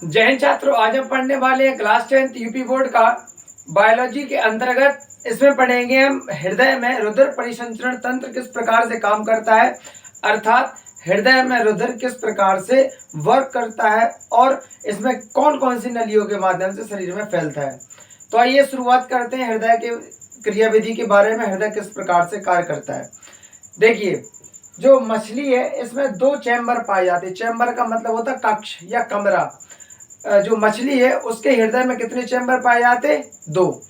जय हिंद छात्रों, आज हम पढ़ने वाले हैं क्लास 10th यूपी बोर्ड का बायोलॉजी के अंतर्गत। इसमें पढ़ेंगे हम हृदय में रुधिर परिसंचरण तंत्र किस प्रकार से काम करता है, अर्थात हृदय में रुधिर किस प्रकार से वर्क करता है और इसमें कौन कौन सी नलियों के माध्यम से शरीर में फैलता है। तो आइए शुरुआत करते हैं हृदय के क्रियाविधि के बारे में। हृदय किस प्रकार से कार्य करता है। देखिए, जो मछली है इसमें दो चैम्बर पाए जाते हैं। चैम्बर का मतलब होता है कक्ष या कमरा। जो मछली है उसके हृदय में कितने चैम्बर पाए जाते? दो।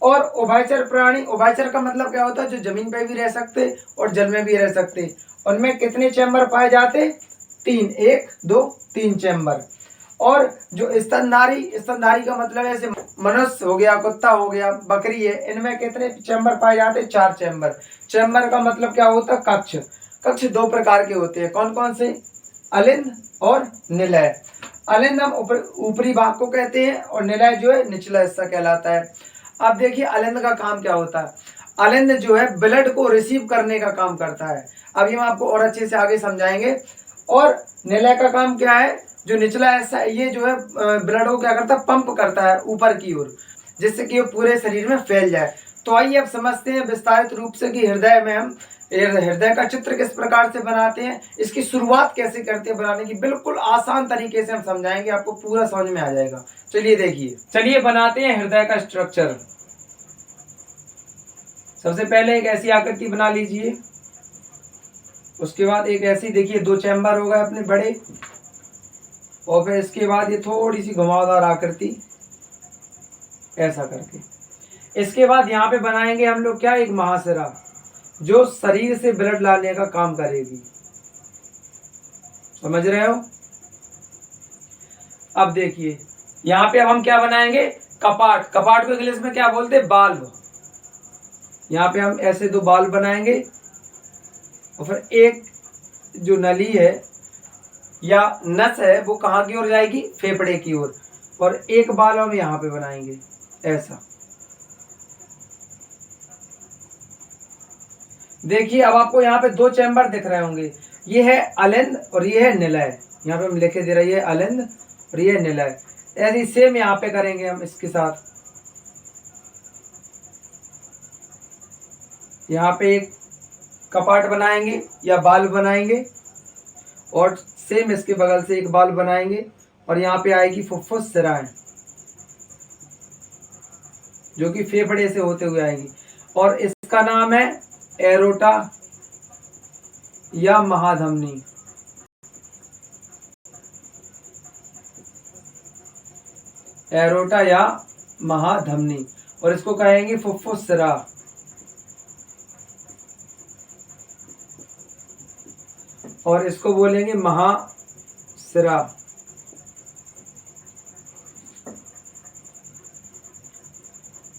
और उभयचर प्राणी, उभयचर का मतलब क्या होता है? जो जमीन पे भी रह सकते और जल में भी रह सकते। उनमें कितने चैम्बर पाए जाते? तीन, एक दो तीन चैम्बर। और जो स्तनधारी, स्तनधारी का मतलब ऐसे मनुष्य हो गया, कुत्ता हो गया, बकरी है, इनमें कितने चैम्बर पाए जाते? चार चैम्बर। चैम्बर का मतलब क्या होता है? कक्ष। कक्ष दो प्रकार के होते हैं। कौन कौन से? अलिंद और निलय। अलिंद हम ऊपरी भाग को कहते हैं और निलय जो है निचला हिस्सा कहलाता है। अब देखिए अलिंद का काम क्या होता है। अलिंद जो है ब्लड को रिसीव करने का काम करता है। अभी हम आपको और अच्छे से आगे समझाएंगे। और निलय का काम क्या है? जो निचला हिस्सा ये जो है ब्लड को क्या करता है? पंप करता है ऊपर की ओर, जिससे कि वो पूरे शरीर में फैल जाए। तो आइए अब समझते हैं विस्तारित रूप से कि हृदय में हम हृदय का चित्र किस प्रकार से बनाते हैं, इसकी शुरुआत कैसे करते हैं बनाने की। बिल्कुल आसान तरीके से हम समझाएंगे, आपको पूरा समझ में आ जाएगा। चलिए देखिए, चलिए बनाते हैं हृदय का स्ट्रक्चर। सबसे पहले एक ऐसी आकृति बना लीजिए, उसके बाद एक ऐसी, देखिए दो चैम्बर हो गए अपने बड़े, और फिर इसके बाद ये थोड़ी सी घुमावदार आकृति ऐसा करके। इसके बाद यहाँ पे बनाएंगे हम लोग क्या? एक महाशिरा, जो शरीर से ब्लड लाने का काम करेगी। समझ रहे हो? अब देखिए यहाँ पे अब हम क्या बनाएंगे? कपाट। कपाट को इंग्लिश में क्या बोलते हैं? बाल्व। यहाँ पे हम ऐसे दो बाल्व बनाएंगे और फिर एक जो नली है या नस है वो कहाँ की ओर जाएगी? फेफड़े की ओर। और एक बाल्व हम यहाँ पे बनाएंगे ऐसा। देखिए अब आपको यहाँ पे दो चैम्बर दिख रहे होंगे, ये है अलिंद और ये है निलय। यहाँ पे हम लिखे दे रहे हैं अलिंद और ये है निलय। ऐसे सेम यहाँ पे करेंगे हम इसके साथ। यहाँ पे एक कपाट बनाएंगे या बाल्व बनाएंगे और सेम इसके बगल से एक बाल्व बनाएंगे और यहाँ पे आएगी फुफ्फुस सिराएं, जो कि फेफड़े से होते हुए आएगी। और इसका नाम है एरोटा या महाधमनी। एरोटा या महाधमनी, और इसको कहेंगे फुफ्फुस सिरा। और इसको बोलेंगे महाशिरा।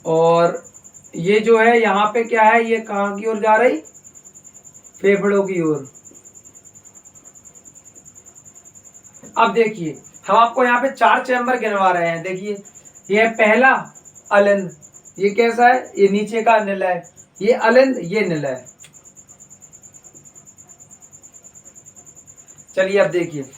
और ये जो है यहाँ पे क्या है? ये कहाँ की ओर जा रही? फेफड़ों की ओर। अब देखिए हम आपको यहाँ पे चार चैम्बर गिनवा रहे हैं। देखिए ये पहला अलिंद, ये कैसा है? ये नीचे का निलय, ये अलिंद ये निलय। चलिए अब देखिए,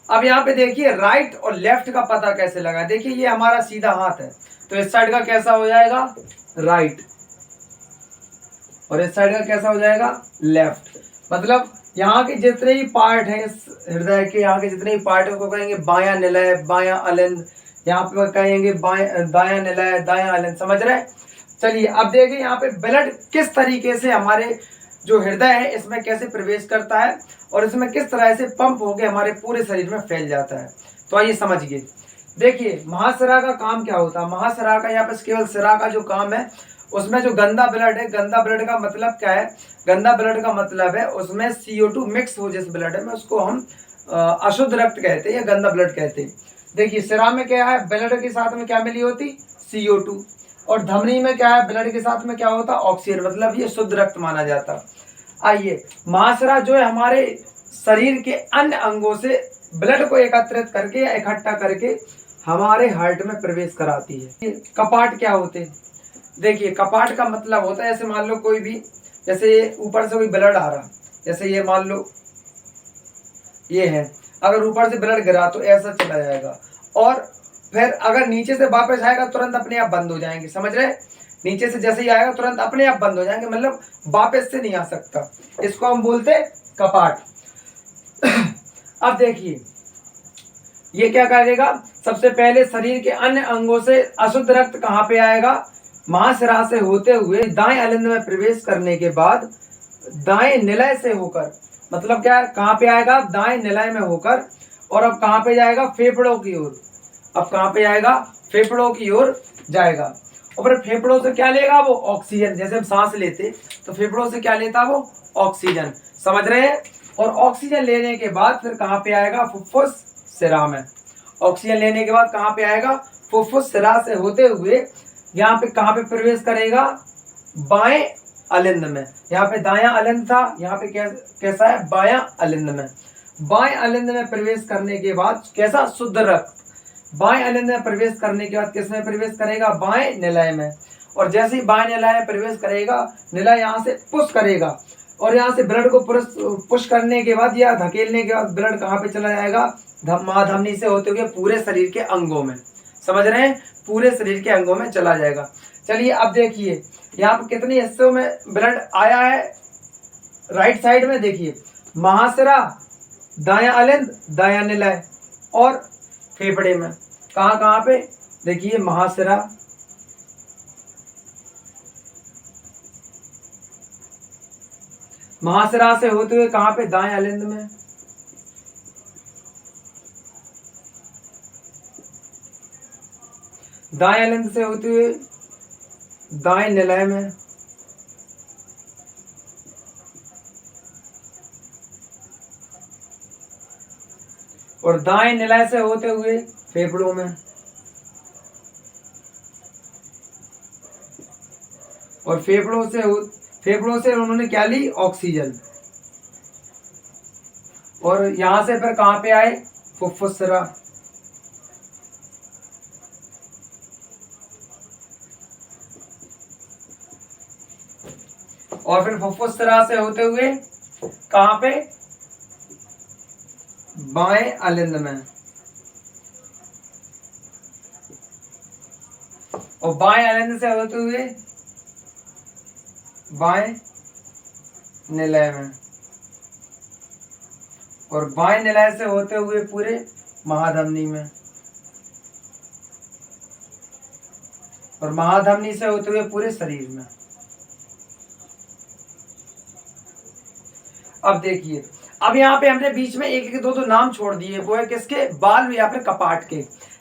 अब यहाँ पे देखिए राइट और लेफ्ट का पता कैसे लगा। देखिए ये हमारा सीधा हाथ है, तो इस साइड का कैसा हो जाएगा? राइट। और इस साइड का कैसा हो जाएगा? लेफ्ट। मतलब यहाँ के जितने ही पार्ट हैं इस हृदय के, यहाँ के जितने ही पार्ट है उसको कहेंगे बायां निलय, बायां अलिंद। यहाँ पे कहेंगे दायां निलय, दायां अलिंद। समझ रहे? चलिए अब देखिए यहाँ पे ब्लड किस तरीके से हमारे जो हृदय है इसमें कैसे प्रवेश करता है और इसमें किस तरह से पंप होकर हमारे पूरे शरीर में फैल जाता है। तो आइए समझिए। देखिए महाशिरा का काम क्या होता है? महाशिरा का यहाँ पे केवल शिरा का जो काम है, उसमें जो गंदा ब्लड है, गंदा ब्लड का मतलब क्या है? गंदा ब्लड का मतलब है उसमें CO2 मिक्स हो जिस ब्लड में, उसको हम अशुद्ध रक्त कहते हैं या गंदा ब्लड कहते हैं। देखिए शिरा में क्या है? ब्लड के साथ में क्या मिली होती? CO2। और धमनी में क्या है? ब्लड के साथ में क्या होता? ऑक्सीजन। मतलब ये शुद्ध रक्त माना जाता। आइए, महाशिरा जो है हमारे शरीर के अन्य अंगों से ब्लड को एकत्रित करके या इकट्ठा करके हमारे हार्ट में प्रवेश कराती है। कपाट क्या होते? देखिए कपाट का मतलब होता है, जैसे मान लो कोई भी, जैसे ऊपर से कोई ब्लड आ रहा, जैसे ये मान लो ये है, अगर ऊपर से ब्लड गिरा तो ऐसा चला जाएगा और फिर अगर नीचे से वापस आएगा तुरंत अपने आप बंद हो जाएंगे, समझ रहे? नीचे से जैसे ही आएगा तुरंत अपने आप बंद हो जाएंगे, मतलब वापस से नहीं आ सकता। इसको हम बोलते कपाट। अब देखिए ये क्या करेगा, सबसे पहले शरीर के अन्य अंगों से अशुद्ध रक्त कहाँ पे आएगा, महाशिरा से होते हुए दाएं अलिंद में प्रवेश करने के बाद दाएं निलय से होकर, मतलब क्या है, कहाँ पे आएगा, दाएं निलय में होकर, और अब कहाँ पे जाएगा, फेफड़ों की ओर। अब कहाँ पे जाएगा, फेफड़ों की ओर जाएगा। और फिर फेफड़ों से क्या लेगा वो, ऑक्सीजन। जैसे हम सांस लेते तो फेफड़ों से क्या लेता वो, ऑक्सीजन, समझ रहे हैं? और ऑक्सीजन लेने के बाद फिर कहाँ पे आएगा, फुफ्फुस सिरा में। ऑक्सीजन लेने के बाद कहाँ पे आएगा, फुफ्फुस सिरा से होते हुए यहाँ पे कहाँ पे प्रवेश करेगा, बाएं अलिंद में। यहाँ पे दायां अलिंद था, यहाँ पे कैसा है, बायां अलिंद में। बाएं अलिंद में प्रवेश करने के बाद कैसा, शुद्ध रक्त। बाएं अलिंद में प्रवेश करने के बाद किसमें प्रवेश करेगा, बाएं निलय में। और जैसे ही बाएं निलय में प्रवेश करेगा, निलय यहाँ से पुश करेगा, और यहाँ से ब्लड को पुश करने के बाद या धकेलने के बाद ब्लड कहाँ पे चला जाएगा, महाधमनी से होते हुए पूरे शरीर के अंगों में, समझ रहे हैं, पूरे शरीर के अंगों में चला जाएगा। चलिए अब देखिए यहाँ पे कितने हिस्सों में ब्लड आया है, राइट साइड में देखिए, महाशिरा, दायां अलिंद, दायां निलय, और फेफड़े में। कहाँ कहाँ पे देखिए, महाशिरा, महाशिरा से होते हुए कहाँ पे, दाएं अलिंद में, दाएं अलिंद से होते हुए दाएं निलय में, और दाएं निलय से होते हुए फेफड़ों में, और फेफड़ों से उन्होंने क्या ली, ऑक्सीजन। और यहां से फिर कहां पे आए, फुफ्फुसरा, और फिर फुफ्फुसरा से होते हुए कहां पे, बाएं अलिंद में, और बाएं अलिंद से होते हुए बाएं निलय में, और बाएं निलय से होते हुए पूरे महाधमनी में, और महाधमनी से होते हुए पूरे शरीर में। अब देखिए, अब यहाँ पे हमने बीच में एक एक दो दो नाम छोड़ दिए, वो है किसके, बाल्व या फिर कपाट के।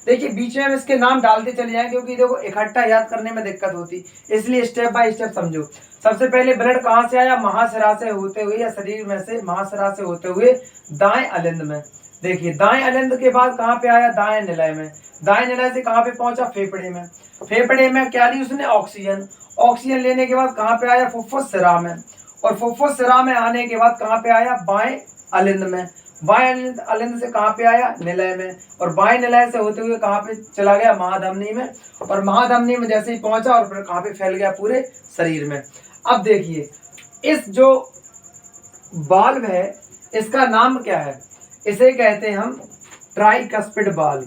देखिए बीच में हम इसके नाम डालते चले जाएंगे, क्योंकि देखो इकट्ठा याद करने में दिक्कत होती, इसलिए स्टेप बाय स्टेप समझो। सबसे पहले ब्लड कहाँ से आया, महाशिरा से होते हुए, या शरीर में से महाशिरा से होते हुए दाएं अलिंद में। देखिए दाएं अलिंद के बाद कहाँ पे आया, दाएं निलय में। दाएं निलय से कहाँ पे पहुंचा, फेफड़े में। फेफड़े में क्या ली उसने, ऑक्सीजन। ऑक्सीजन लेने के बाद कहाँ पे आया, फुफ्फुस सिरा में। और फुफ्फुस सिरा में आने के बाद कहाँ पे आया, बाएं अलिंद में। बाएं अलिंद से कहाँ पे आया, निलय में। और बाएं निलय से होते हुए कहाँ पे चला गया, महाधमनी में। और महाधमनी में जैसे ही पहुंचा और फिर कहाँ पे फैल गया, पूरे शरीर में। अब देखिए इस जो बाल्व है इसका नाम क्या है, इसे कहते हैं हम ट्राइकस्पिड बाल्व।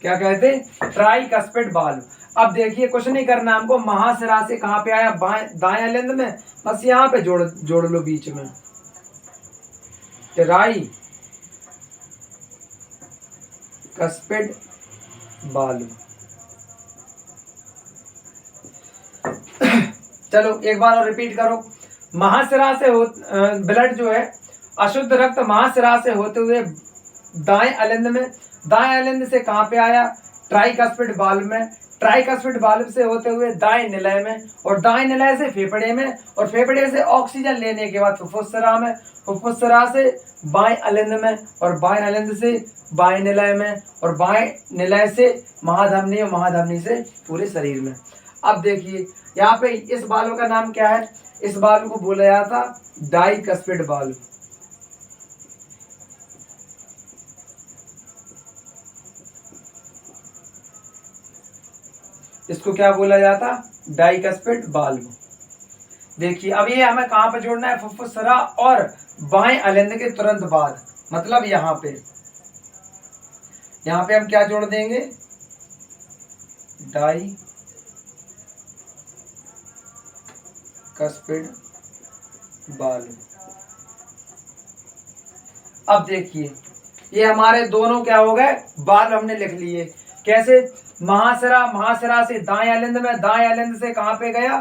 क्या कहते हैं, ट्राइकस्पिड बाल्व। अब देखिए कुछ नहीं करना हमको, महाशिरा से कहाँ पे आया, दाएं अलिंद में, बस यहाँ पे जोड़ लो बीच में, ट्राइकस्पिड बाल्व। चलो एक बार और रिपीट करो, महाशिरा से ब्लड जो है, अशुद्ध रक्त महाशिरा से होते हुए दाएं अलिंद में, दाएं अलिंद से कहाँ पे आया, ट्राइकस्पिड बाल्व में। ट्राइकस्पिड बाल्व से होते हुए दाएं निलय में, और दाएं निलय से फेफड़े में, और फेफड़े से ऑक्सीजन लेने के बाद फुफ्फुसरा में, फुफ्फुसरा से बाएं अलिंद में, और बाएं अलिंद से बाएं निलय में, और बाएं निलय से महाधमनी, और महाधमनी से पूरे शरीर में। अब देखिए यहाँ पे इस बाल्व का नाम क्या है, इस बाल्व को बोला जाता डाइकस्पिड बाल्व। इसको क्या बोला जाता, डाइकस्पिड बाल्व। देखिए अब ये हमें कहाँ पे जोड़ना है, फुफ्फुसरा और बाएं अलिंद के तुरंत बाद, मतलब यहाँ पे हम क्या जोड़ देंगे, डाई कस्पिड बाल। अब देखिए ये हमारे दोनों क्या हो गए, बाल हमने लिख लिए। कैसे, महाशिरा से दाएं अलिंद में, दाएं अलिंद से कहां पे गया,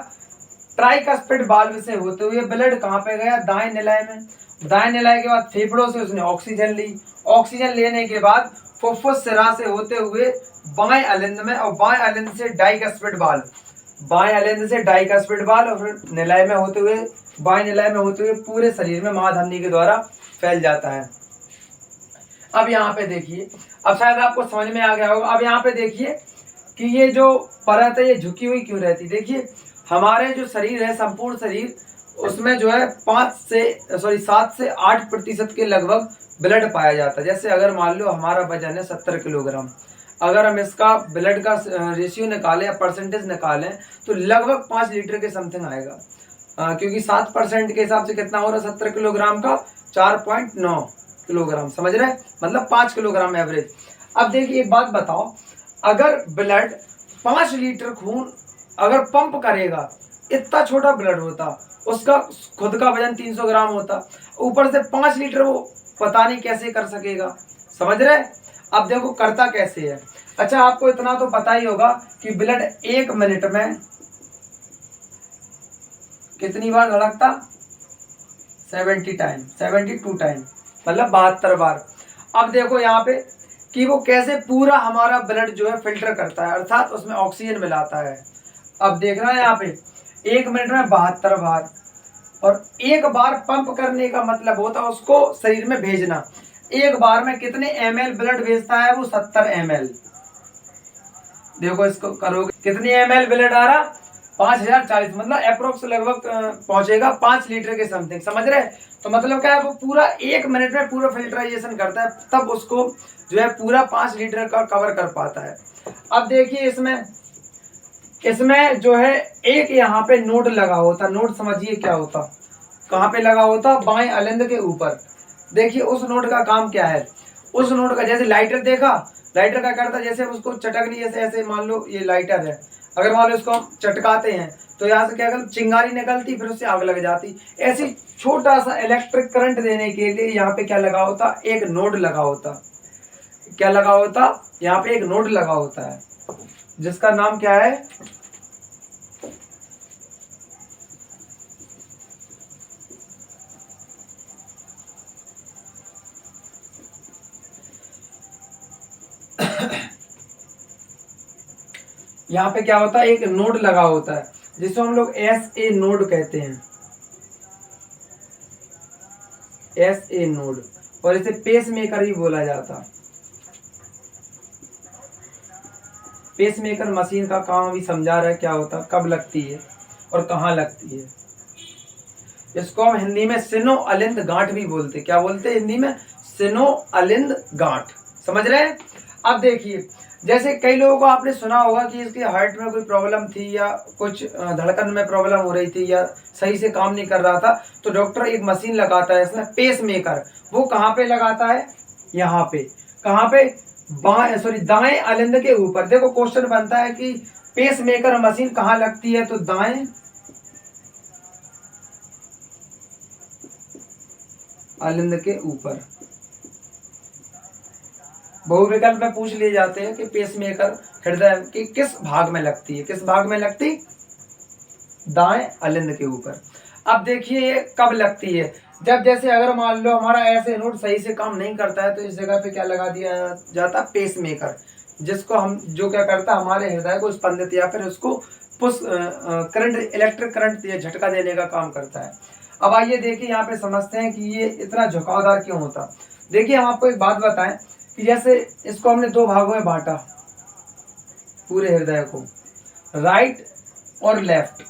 ट्राइकस्पिड बाल्व से होते हुए ब्लड कहां पे गया, दाएं निलय में। दाएं निलय के बाद फेफड़ों से उसने ऑक्सीजन ली, ऑक्सीजन लेने के बाद फुफ्फुस सिरा से होते हुए बाएं अलिंद में, और बाएं अलिंद से डाइकस्पिड बाल्व, बाएं अलिंद से डाइकस्पिड बाल्व, और फिर निलय में होते हुए, बाएं निलय में होते हुए पूरे शरीर में महाधमनी के द्वारा फैल जाता है। अब यहाँ पे देखिए, अब शायद आपको समझ में आ गया होगा। अब यहाँ पे देखिए कि ये जो परत है ये झुकी हुई क्यों रहती। देखिए हमारे जो शरीर है, संपूर्ण शरीर, उसमें जो है 7 से 8% के लगभग ब्लड पाया जाता है। जैसे अगर मान लो हमारा वजन है 70 किलोग्राम, अगर हम इसका ब्लड का रेशियो निकालें या परसेंटेज निकालें तो लगभग 5 लीटर के समथिंग आएगा, क्योंकि 7% के हिसाब से कितना हो रहा है 70 किलोग्राम का, 4.9 किलोग्राम, समझ रहे हैं, मतलब 5 किलोग्राम एवरेज। अब देखिए एक बात बताओ, अगर ब्लड 5 लीटर खून अगर पंप करेगा, इतना छोटा ब्लड होता, उसका खुद का वजन 300 ग्राम होता, ऊपर से 5 लीटर वो पता नहीं कैसे कर सकेगा, समझ रहे। अब देखो करता कैसे है। अच्छा आपको इतना तो पता ही होगा कि ब्लड 1 मिनट में कितनी बार धड़कता, 72 टाइम, मतलब 72 बार। अब देखो यहाँ पे कि वो कैसे पूरा हमारा ब्लड जो है फिल्टर करता है, अर्थात उसमें ऑक्सीजन मिलाता है। अब देख रहे हैं यहाँ पे 1 मिनट में 72 बार, और एक बार पंप करने का मतलब होता है उसको शरीर में भेजना। एक बार में कितने ml ब्लड भेजता है वो, 70 ml। देखो इसको करोगे, कितने ml ब्लड आ रहा, 5040, मतलब अप्रोक्स लगभग पहुंचेगा 5 लीटर के समथिंग, समझ रहे। तो मतलब क्या है, वो पूरा 1 मिनट में पूरा फिल्टराइजेशन करता है, तब उसको जो है पूरा 5 लीटर का कवर कर पाता है। अब देखिए इसमें जो है एक यहाँ पे नोड लगा होता, नोड समझिए क्या होता, कहाँ पे लगा होता, बाएं अलिंद के ऊपर। देखिए उस नोड का काम क्या है, उस नोड का, जैसे लाइटर देखा, लाइटर का करता जैसे उसको चटकनी, जैसे ऐसे मान लो ये लाइटर है, अगर मान लो इसको हम चटकाते हैं तो यहाँ से क्या करते, चिंगारी निकलती, फिर उससे आग लग जाती। ऐसी छोटा सा इलेक्ट्रिक करंट देने के लिए यहाँ पे क्या लगा होता, एक नोड लगा होता। क्या लगा होता, यहाँ पे एक नोड लगा होता है, जिसका नाम क्या है, यहाँ पे क्या होता है, एक नोड लगा होता है जिसको हम लोग SA नोड कहते हैं, SA नोड, और इसे पेस मेकर ही बोला जाता। पेस मेकर मशीन का काम अभी समझा रहा है क्या होता, कब लगती है और कहाँ लगती है। इसको हम हिंदी में सिनो अलिंद गांठ भी बोलते, क्या बोलते हैं हिंदी में, सिनो अलिंद गांठ, समझ रहे हैं। अब देखिए जैसे कई लोगों को आपने सुना होगा कि इसके हार्ट में कोई प्रॉब्लम थी, या कुछ धड़कन में प्रॉब्लम हो रही थी, या सही से काम नहीं कर रहा था, तो डॉक्टर एक मशीन लगाता है इसमें, पेस मेकर। वो कहाँ पे लगाता है, यहाँ पे, कहाँ पे, दाएं अलिंद के ऊपर। देखो क्वेश्चन बनता है कि पेस मेकर मशीन कहाँ लगती है, तो दाएं अलिंद के ऊपर। बहुविकल्प में पूछ लिए जाते हैं कि पेसमेकर हृदय के किस भाग में लगती है, किस भाग में लगती, दाएं अलिंद के ऊपर। अब देखिए ये कब लगती है, जब जैसे अगर मान लो हमारा ऐसे नोड सही से काम नहीं करता है तो इस जगह पे क्या लगा दिया जाता, पेसमेकर, जिसको हम जो क्या करता है, हमारे हृदय को स्पंदित या फिर उसको पुश करंट, इलेक्ट्रिक करंट झटका देने का काम करता है। अब आइए देखिए यहाँ पे समझते हैं कि ये इतना झुकावदार क्यों होता। देखिए हम आपको एक बात बताएं कि जैसे इसको हमने 2 भागों में बांटा, पूरे हृदय को, राइट और लेफ्ट।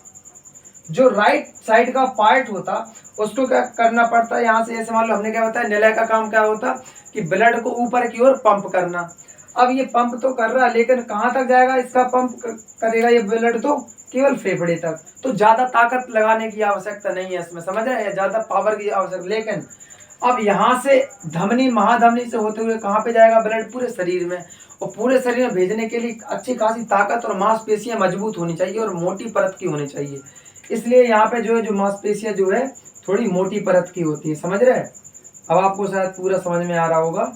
जो राइट साइड का पार्ट होता उसको क्या करना पड़ता है, यहाँ से ऐसे मान लो हमने क्या बताया, निलय का काम क्या होता कि ब्लड को ऊपर की ओर पंप करना। अब ये पंप तो कर रहा है, लेकिन कहाँ तक जाएगा इसका पंप करेगा ये ब्लड? तो केवल फेफड़े तक। तो ज्यादा ताकत लगाने की आवश्यकता नहीं है इसमें, समझ रहे हैं, ज्यादा पावर की आवश्यकता। लेकिन अब यहाँ से धमनी, महाधमनी से होते हुए कहाँ पे जाएगा ब्लड? पूरे शरीर में। और पूरे शरीर में भेजने के लिए अच्छी खासी ताकत और मांसपेशियां मजबूत होनी चाहिए और मोटी परत की होनी चाहिए। इसलिए यहाँ पे जो है, जो मांसपेशियां जो है थोड़ी मोटी परत की होती है, समझ रहे हैं? अब आपको शायद पूरा समझ में आ रहा होगा।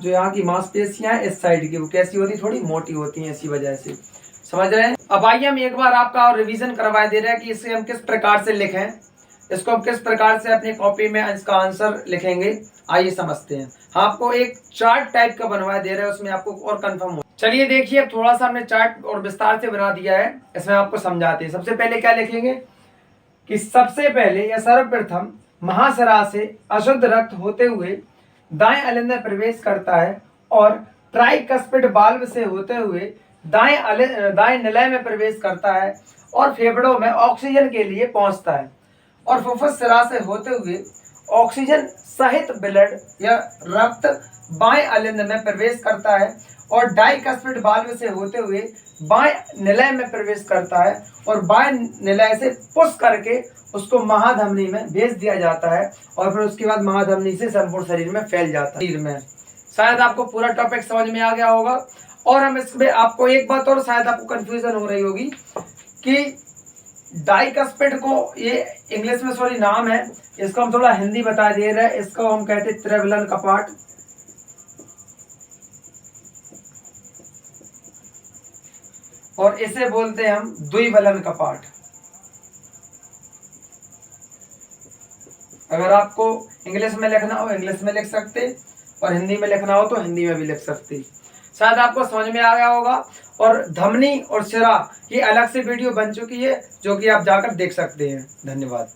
जो यहाँ की मांसपेशियां हैं इस साइड की, वो कैसी होती है? थोड़ी मोटी होती हैं, इसी वजह से, समझ रहे हैं? अब आइए हम एक बार आपका और रिवीजन करवा दे रहे हैं कि इसे हम किस प्रकार से लिखें, इसको हम किस प्रकार से अपनी कॉपी में इसका आंसर लिखेंगे। आइए समझते हैं। आपको एक चार्ट टाइप का बनवा दे रहे हैं, उसमें आपको और कंफर्म हो। चलिए देखिए, अब थोड़ा सा हमने चार्ट और विस्तार से बना दिया है, इसमें आपको समझाते हैं। सबसे पहले क्या लिखेंगे कि सबसे पहले या सर्वप्रथम महासरा से अशुद्ध रक्त होते हुए दाएं अलिंद में प्रवेश करता है और ट्राइकस्पिड वाल्व से होते हुए दाएं निलय में प्रवेश करता है और फेफड़ों में ऑक्सीजन के लिए पहुंचता है और फुफ्फुस सिरा से होते हुए ऑक्सीजन सहित ब्लड या रक्त बाएं अलिंद में प्रवेश करता है और डाइकस्पिड वाल्व से होते हुए बाएं निलय में प्रवेश करता है और बाएं निलय से पुश करके उसको महाधमनी में भेज दिया जाता है और फिर उसके बाद महाधमनी से संपूर्ण शरीर में फैल जाता है। शरीर में शायद आपको पूरा टॉपिक समझ में आ गया होगा। और हम इसमें आपको एक बात और शायद आपको कंफ्यूजन हो रही होगी कि डाइकस्पिड को, ये इंग्लिश में सॉरी नाम है, इसको हम थोड़ा हिंदी बता दे रहे हैं। इसको हम कहते हैं त्रिविलन कपाट, और इसे बोलते हैं हम द्विवलन कपाट। अगर आपको इंग्लिश में लिखना हो इंग्लिश में लिख सकते, और हिंदी में लिखना हो तो हिंदी में भी लिख सकते। शायद आपको समझ में आ गया होगा। और धमनी और सिरा ये अलग से वीडियो बन चुकी है, जो कि आप जाकर देख सकते हैं। धन्यवाद।